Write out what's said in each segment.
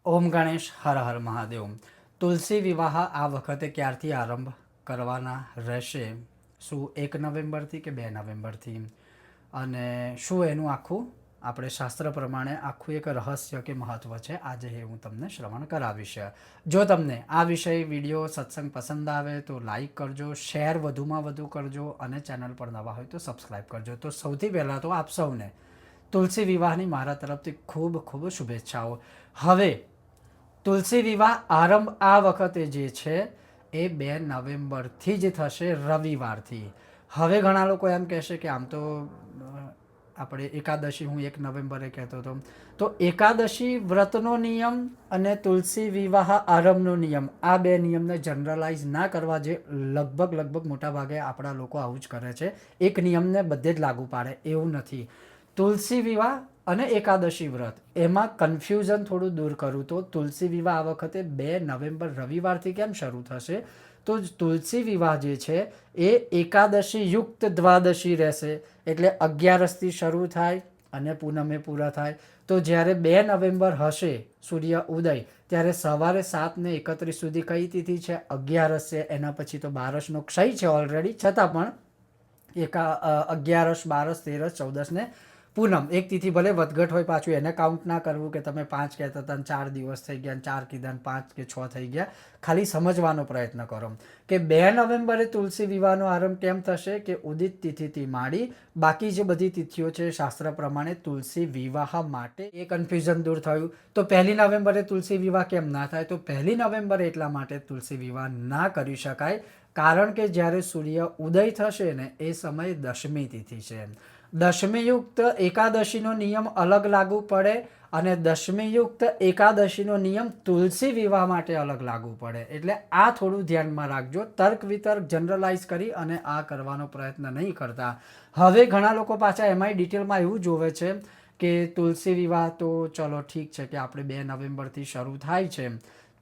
ઓમ ગણેશ હર હર મહાદેવ. તુલસી વિવાહ આ વખતે ક્યારથી આરંભ કરવાના રહેશે? શું 1 નવેમ્બરથી કે 2 નવેમ્બરથી? અને શું એનું આખું આપણે શાસ્ત્ર પ્રમાણે આખું એક રહસ્ય કે મહત્વ છે, આજે એ હું તમને શ્રવણ કરાવીશ. જો તમને આ વિષય વિડીયો સત્સંગ પસંદ આવે તો લાઈક કરજો, શેર વધુમાં વધુ કરજો અને ચેનલ પર નવા હોય તો સબસ્ક્રાઈબ કરજો. તો સૌથી પહેલાં તો આપ સૌને તુલસી વિવાહની મારા તરફથી ખૂબ ખૂબ શુભેચ્છાઓ. હવે તુલસી વિવાહ આરંભ આ વખતે જે છે એ 2 નવેમ્બરથી જ થશે, રવિવારથી. હવે ઘણા લોકો એમ કહેશે કે આમ તો આપણે એકાદશી, હું 1 નવેમ્બરે કહેતો હતો, તો એકાદશી વ્રતનો નિયમ અને તુલસી વિવાહ આરંભનો નિયમ, આ બે નિયમને જનરલાઇઝ ના કરવા, જે લગભગ મોટા ભાગે આપણા લોકો આવું જ કરે છે. એક નિયમને બધે જ લાગુ પાડે એવું નથી. તુલસી વિવાહ અને એકાદશી વ્રત, એમાં કન્ફ્યુઝન થોડું દૂર કરું તો તુલસી વિવાહ આ વખતે 2 નવેમ્બર રવિવારથી કેમ શરૂ થશે? તો તુલસી વિવાહ જે છે એ એકાદશી યુક્ત દ્વાદશી રહેશે, એટલે 11સથી શરૂ થાય અને પૂનમે પૂરા થાય. તો જ્યારે 2 નવેમ્બર હશે સૂર્ય ઉદય, ત્યારે સવારે 7:31 સુધી કઈ તિથિ છે? 11 છે. એના પછી તો 12નો ક્ષય છે ઓલરેડી, છતાં પણ 11, 12, 13, 14 ને પૂનમ, એક તિથિ ભલે વધઘટ હોય, પાછું એને કાઉન્ટ ના કરવું કે તમે 5 કહેતા હતા 4 દિવસ થઈ ગયા, 4 કીધા 5 કે 6 થઈ ગયા. ખાલી સમજવાનો પ્રયત્ન કરો કે 2 નવેમ્બરે તુલસી વિવાહનો આરંભ કેમ થશે કે ઉદિત તિથિથી માંડી બાકી જે બધી તિથિઓ છે શાસ્ત્ર પ્રમાણે તુલસી વિવાહ માટે, એ કન્ફ્યુઝન દૂર થયું. તો 1 નવેમ્બરે તુલસી વિવાહ કેમ ના થાય? તો 1 નવેમ્બરે એટલા માટે તુલસી વિવાહ ના કરી શકાય, કારણ કે જ્યારે સૂર્ય ઉદય થશે ને એ સમય દશમી તિથિ છે. દશમીયુક્ત એકાદશીનો નિયમ અલગ લાગુ પડે અને દશમીયુક્ત એકાદશીનો નિયમ તુલસી વિવાહ માટે અલગ લાગુ પડે. એટલે આ થોડું ધ્યાનમાં રાખજો. તર્ક વિતર્ક જનરલાઇઝ કરી અને આ કરવાનો પ્રયત્ન નહીં કરતા. હવે ઘણા લોકો પાછા એમાંય ડિટેલમાં એવું જોવે છે કે તુલસી વિવાહ તો ચલો ઠીક છે કે આપણે 2 નવેમ્બરથી શરૂ થાય છે,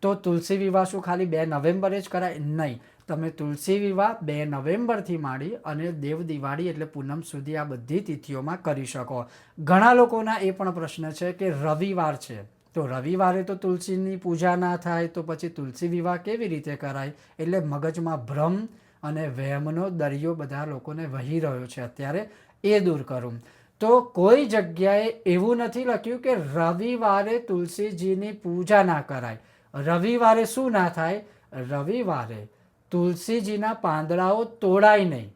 તો તુલસી વિવાહ શું ખાલી 2 નવેમ્બરે જ કરાય? નહીં. તમે તુલસી વિવાહ 2 નવેમ્બરથી માંડી અને દેવ દિવાળી એટલે પૂનમ સુધી આ બધી તિથિઓમાં કરી શકો. ઘણા લોકોના એ પણ પ્રશ્ન છે કે રવિવાર છે, તો રવિવારે તો તુલસીની પૂજા ના થાય, તો પછી તુલસી વિવાહ કેવી રીતે કરાય? એટલે મગજમાં ભ્રમ અને વહેમનો દરિયો બધા લોકોને વહી રહ્યો છે અત્યારે, એ દૂર કરું. તો કોઈ જગ્યાએ એવું નથી લખ્યું કે રવિવારે તુલસીજીની પૂજા ના કરાય. રવિવારે શું ના થાય? રવિવારે તુલસીજીના પાંદડાઓ તોડાય નહીં,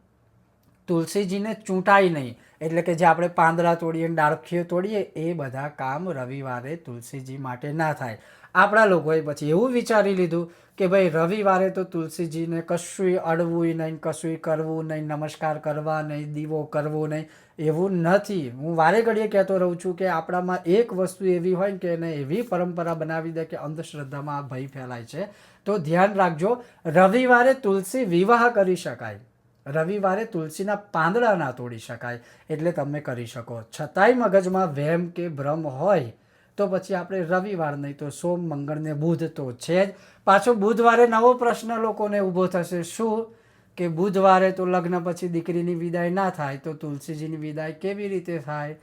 તુલસીજીને ચૂંટાય નહીં. એટલે કે જે આપણે પાંદડા તોડીએ, ડાળખીઓ તોડીએ, એ બધા કામ રવિવારે તુલસીજી માટે ના થાય. આપણા લોકોએ પછી એવું વિચારી લીધું કે ભાઈ રવિવારે તો તુલસીજીને કશું અડવું નહીં, કશું કરવું નહીં, નમસ્કાર કરવા નહીં, દીવો કરવો નહીં, એવું નથી. હું વારે ઘડીએ કહેતો રહું છું કે આપણામાં એક વસ્તુ એવી હોય કે એને એવી પરંપરા બનાવી દે કે અંધશ્રદ્ધામાં ભય ફેલાય છે. તો ધ્યાન રાખજો, રવિવારે તુલસી વિવાહ કરી શકાય, રવિવારે તુલસીના પાંદડા ના તોડી શકાય. એટલે તમે કરી શકો. છતાંય મગજમાં વહેમ કે ભ્રમ હોય તો પછી આપણે રવિવાર નહીં તો સોમ, મંગળ ને બુધ તો છે જ. પાછો બુધવારે નવો પ્રશ્ન લોકોને ઊભો થશે, શું કે બુધવારે તો લગ્ન પછી દીકરીની વિદાય ના થાય, તો તુલસીજીની વિદાય કેવી રીતે થાય?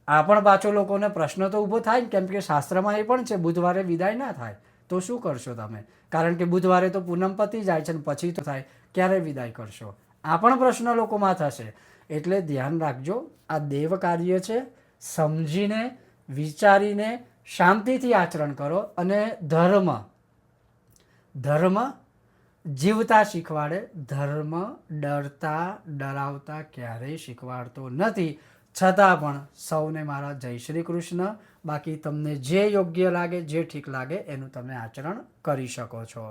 આ પણ પાછો લોકોને પ્રશ્ન તો ઊભો થાય, કેમ કે શાસ્ત્રમાં એ પણ છે બુધવારે વિદાય ના થાય. તો શું કરશો તમે? કારણ કે બુધવારે તો પૂનમ પતી જાય છે ને પછી તો થાય, ક્યારે વિદાય કરશો? આ પણ પ્રશ્ન લોકોમાં થશે. એટલે ધ્યાન રાખજો, આ દેવ કાર્ય છે, સમજીને વિચારીને શાંતિથી આચરણ કરો. અને ધર્મ જીવતા શીખવાડે, ધર્મ ડરતા ડરાવતા ક્યારેય શીખવાડતો નથી. છતાં પણ સૌને મારા જય શ્રી કૃષ્ણ. બાકી તમને જે યોગ્ય લાગે, જે ઠીક લાગે એનું તમે આચરણ કરી શકો છો.